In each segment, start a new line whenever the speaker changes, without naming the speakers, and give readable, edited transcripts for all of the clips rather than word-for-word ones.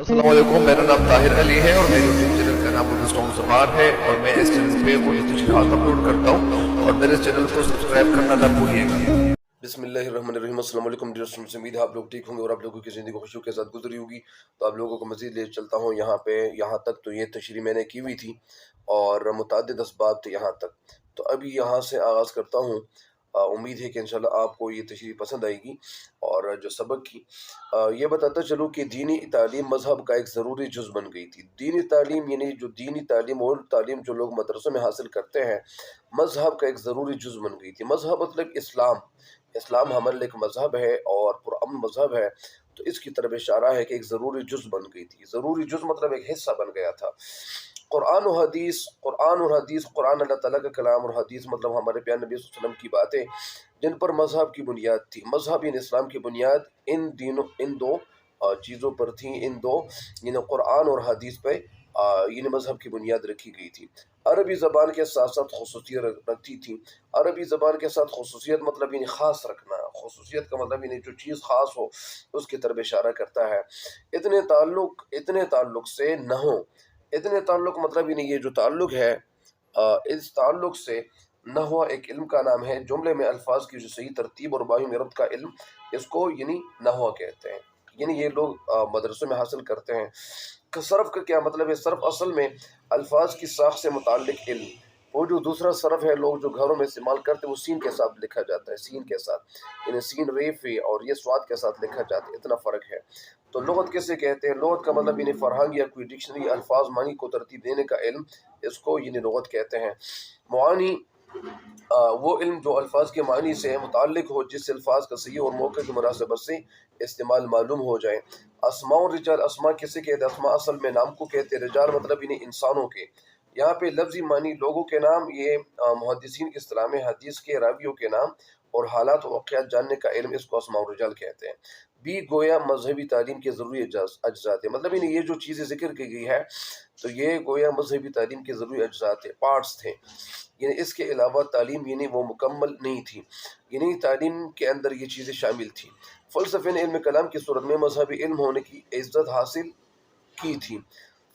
अस्सलाम वालेकुम, मेरा नाम ताहिर अली है और मेरे यूट्यूब चैनल का नाम उर्दू सॉन्ग ज़बान है और मैं इस चैनल पे उर्दू तशरीहात अपलोड करता हूँ और मेरे चैनल को सब्सक्राइब करना ना भूलिएगा। बिस्मिल्लाहिर्रहमानिर्रहीम। अस्सलाम वालेकुम डियर स्टूडेंट्स, उम्मीद है आप लोग ठीक होंगे और आप लोगों की ज़िंदगी खुशियों के साथ गुजरी होगी। तो आप लोगों को मज़ीद ले चलता हूँ यहाँ पे। यहाँ तक तो ये तशरीह मैंने की हुई थी और मुतअद्दिद असबाब थे यहाँ तक। तो अभी यहाँ से आगाज़ करता हूँ। उम्मीद है कि इंशाल्लाह आपको ये तशरीह पसंद आएगी। और जो सबक की ये बताता चलूँ कि दीनी तालीम मज़हब का एक ज़रूरी जुज़ बन गई थी। दीनी तालीम यानी जो दीनी तालीम और तालीम जो लोग मदरसों में हासिल करते हैं, मज़हब का एक ज़रूरी जुज़ बन गई थी। मज़हब मतलब इस्लाम। इस्लाम हमारे लिए एक मज़हब है और पुरअमन मज़हब है। तो इसकी तरफ इशारा है कि एक ज़रूरी जुज़ बन गई थी। ज़रूरी जुज़ मतलब एक हिस्सा बन गया था। कुरान और हदीस, कुरान अल्लाह ताला का कलाम और हदीस मतलब हमारे प्यारे नबी सल्लल्लाहु अलैहि वसल्लम की बातें, जिन पर मज़हब की बुनियाद थी। मज़हब यानी इस्लाम की बुनियाद इन दो चीज़ों पर थी। इन दो यानी कुरान और हदीस पे यानी मज़हब की बुनियाद रखी गई थी। अरबी ज़बान के साथ साथ खसूसियत रखती थी। अरबी ज़बान के साथ खसूसियत मतलब यानी ख़ास रखना। खसूसियत का मतलब यानी जो चीज़ ख़ास हो उसकी तरफ इशारा करता है। इतने ताल्लुक़ से न हो। इतने ताल्लुक़ मतलब यानी ये जो ताल्लुक़ है, इस ताल्लुक़ से नहवा एक इल्म का नाम है। जुमले में अल्फाज की जो सही तरतीब और बाही रब्त का इल्म, इसको यानी नहवा कहते हैं। यानी ये लोग मदरसों में हासिल करते हैं। सर्फ का क्या मतलब है? सर्फ असल में अल्फाज की साख से मुताल्लिक इल्म। वो जो दूसरा सर्फ है लोग जो घरों में इस्तेमाल करते हैं वो सीन के साथ लिखा जाता है। सीन के साथ यानी सीन रेफ है और ये स्वाद के साथ लिखा जाता है। इतना फ़र्क है। तो लुग़त किसे कहते हैं? लुग़त का मतलब यानी फ़रहांग या कोई डिक्शनरी अल्फाज मानी को तरतीब देने का इल्म, इसको यानी लुग़त कहते हैं। मुआनी वो इल्म जो अल्फाज के मानी से मुताल्लिक हो, जिससे अल्फाज का सही और मौके की मुनासिबत से इस्तेमाल मालूम हो जाए। अस्मा और रिजाल, अस्मा किसे कहते हैं? अस्मा असल में नाम को कहते हैं। रिजाल मतलब इन्हें इंसानों के। यहाँ पे लफ्ज़ी मानी लोगों के नाम, ये मुहद्दिसीन की इस्तिलाह में हदीस के रावियों के नाम और हालात वाक़यात जानने का इल्म, इसको अस्मा और रिजाल कहते हैं। बी गोया मजहबी तालीम के ज़रूरी अज्जा थे। मतलब इन्हें ये जो चीज़ें ज़िक्र की गई है तो ये गोया मजहबी तालीम के ज़रूरी अज्जा थे, पार्ट्स थे। यानी इसके अलावा तालीम यानी वो मुकम्मल नहीं थी। यानी तालीम के अंदर ये चीज़ें शामिल थी। फ़लसफ़े ने इल्म कलाम की सूरत में मजहबी इल्म होने की इज़्ज़त हासिल की थी।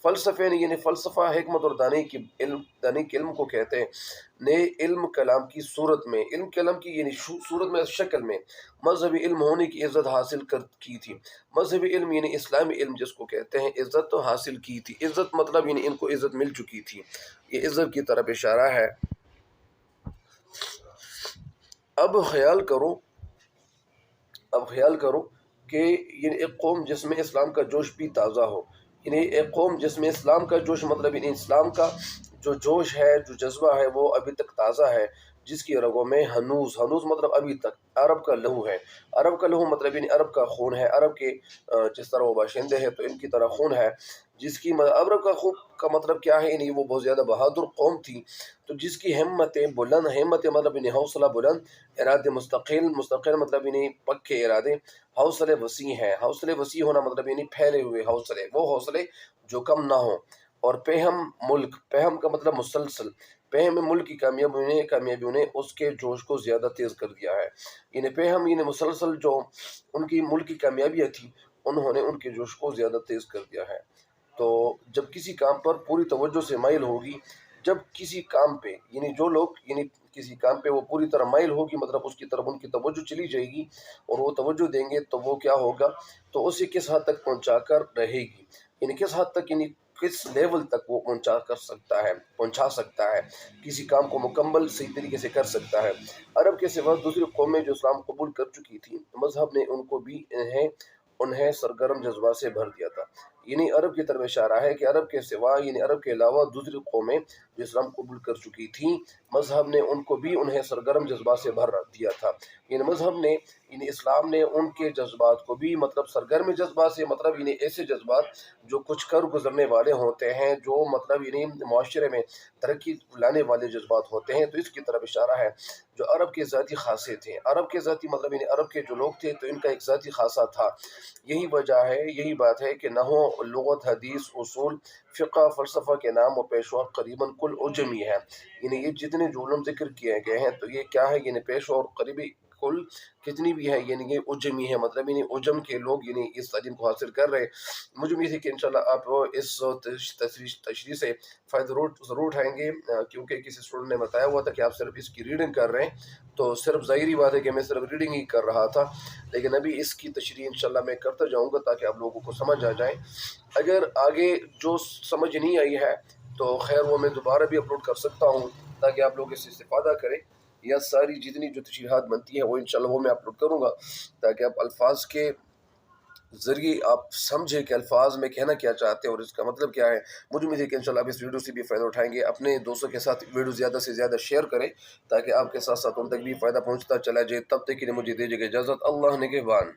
फ़लसफ़े ने यानी फ़लसफ़ा हिकमत और दानी के इल्म को कहते हैं, ने इल्म कलाम की सूरत में, इल्म कलाम की यानी सूरत में, शक्ल में मजहबी इल्म होने की इज़्ज़त हासिल की थी। मजहबी इल्म यानी इस्लामी इल्म जिसको कहते हैं, इज़्ज़त तो हासिल की थी। इज़्ज़त मतलब यानी इनको इज़्ज़त मिल चुकी थी। ये इज़्ज़त की तरफ इशारा है। अब ख्याल करो कि ये एक कौम जिसमें इस्लाम का जोश भी ताज़ा हो। यानी एक कौम जिसमें इस्लाम का जोश मतलब यानी इस्लाम का जो जोश है, जो जज्बा है वो अभी तक ताज़ा है, जिसकी रगों में हनूज़, हनूज़ मतलब अभी तक, अरब का लहू है। अरब का लहू मतलब यानी अरब का खून है। अरब के जिस तरह वो बाशिंदे हैं तो इनकी तरह खून है। जिसकी अरब का खून का मतलब क्या है? यानी वो बहुत ज़्यादा बहादुर कौम थी। तो जिसकी हिम्मतें बुलंद, हिम्मतें मतलब यानी हौसला बुलंद, इरादे मुस्तकिल, मुस्तकिल मतलब यानी पक्के इरादे, हौसले वसी हैं। हौसले वसी होना मतलब यानी फैले हुए हौसले, वो हौसले जो कम ना हो। और पेहम मुल्क, पेहम का मतलब मुसलसल, पेहम मुल्क की कामयाबियों ने उसके जोश को ज़्यादा तेज़ कर दिया है। यानी पेहम यानी मुसलसल जो उनकी मुल्क की कामयाबियाँ थी, उन्होंने उनके जोश को ज़्यादा तेज़ कर दिया है। तो जब किसी काम पर पूरी तवज्जो से माइल होगी, जब किसी काम पे यानी जो लोग यानी किसी काम पे वो पूरी तरह माइल होगी मतलब उसकी तरफ उनकी तवज्जो चली जाएगी और वो तवज्जो देंगे तो वो क्या होगा, तो उसे किस हद तक पहुंचा कर रहेगी, यानी किस हद तक यानी किस लेवल तक वो पहुंचा सकता है, किसी काम को मुकम्मल सही तरीके से कर सकता है। अरब के सिवा दूसरी कौमें जो इस्लाम कबूल कर चुकी थी, मजहब ने उनको भी उन्हें सरगर्म जज्बा से भर दिया था। यानी अरब की तरफ इशारा है कि अरब के सिवा यानी अरब के अलावा दूसरी कौमें जो इस्लाम कबूल कर चुकी थी, मजहब ने उन्हें सरगर्म जज्बा से भर दिया था। यानी मजहब ने यानी इस्लाम ने उनके जज्बात को भी मतलब सरगर्म जज्बा से मतलब यानी ऐसे जज्बात जो कुछ कर गुजरने वाले होते हैं, जो मतलब यानी माशरे में तरक्की लाने वाले जज्बात होते हैं, तो इसकी तरफ इशारा है। जो अरब के ज़ाती खासे थे, अरब के ज़ाती मतलब यानी अरब के जो लोग थे तो इनका एक ज़ाती खासा था। यही बात है कि नहू, लुगत, हदीस, उसूल, फ़िक़्ह, फ़लसफ़ा के नाम और पेशवा करीबन कुल उजमी है। यानी ये जितने जो उलूम ज़िक्र किए गए हैं तो ये क्या है? यानी पेशवा और कुल कितनी भी है, यानी कि उजमी है, मतलब यानी उजम के लोग यानी इस तालीम को हासिल कर रहे हैं। मुझे उम्मीद है कि इंशाल्लाह आप इस तशरीह से फ़ायदा ज़रूर उठाएंगे, क्योंकि किसी स्टूडेंट ने बताया हुआ था कि आप सिर्फ इसकी रीडिंग कर रहे हैं, तो सिर्फ ज़ाहिरी बात है कि मैं सिर्फ रीडिंग ही कर रहा था, लेकिन अभी इसकी तशरीह इंशाल्लाह मैं करता जाऊँगा ताकि आप लोगों को समझ आ जाए। अगर आगे जो समझ नहीं आई है तो खैर वो मैं दोबारा भी अपलोड कर सकता हूँ ताकि आप लोग इससे इस्तेफादा करें, या सारी जितनी जो तशरीहात बनती है वो इंशाल्लाह वो मैं अपलोड करूँगा ताकि आप अल्फाज के ज़रिए आप समझें कि अल्फाज में कहना क्या चाहते हैं और इसका मतलब क्या है। मुझे उम्मीद है कि इंशाल्लाह आप इस वीडियो से भी फ़ायदा उठाएंगे। अपने दोस्तों के साथ वीडियो ज़्यादा से ज़्यादा शेयर करें ताकि आपके साथ साथ उन तक भी फ़ायदा पहुँचता चला जाए। तब तक के लिए मुझे दीजिएगा इजाज़त। अल्लाह निगहबान।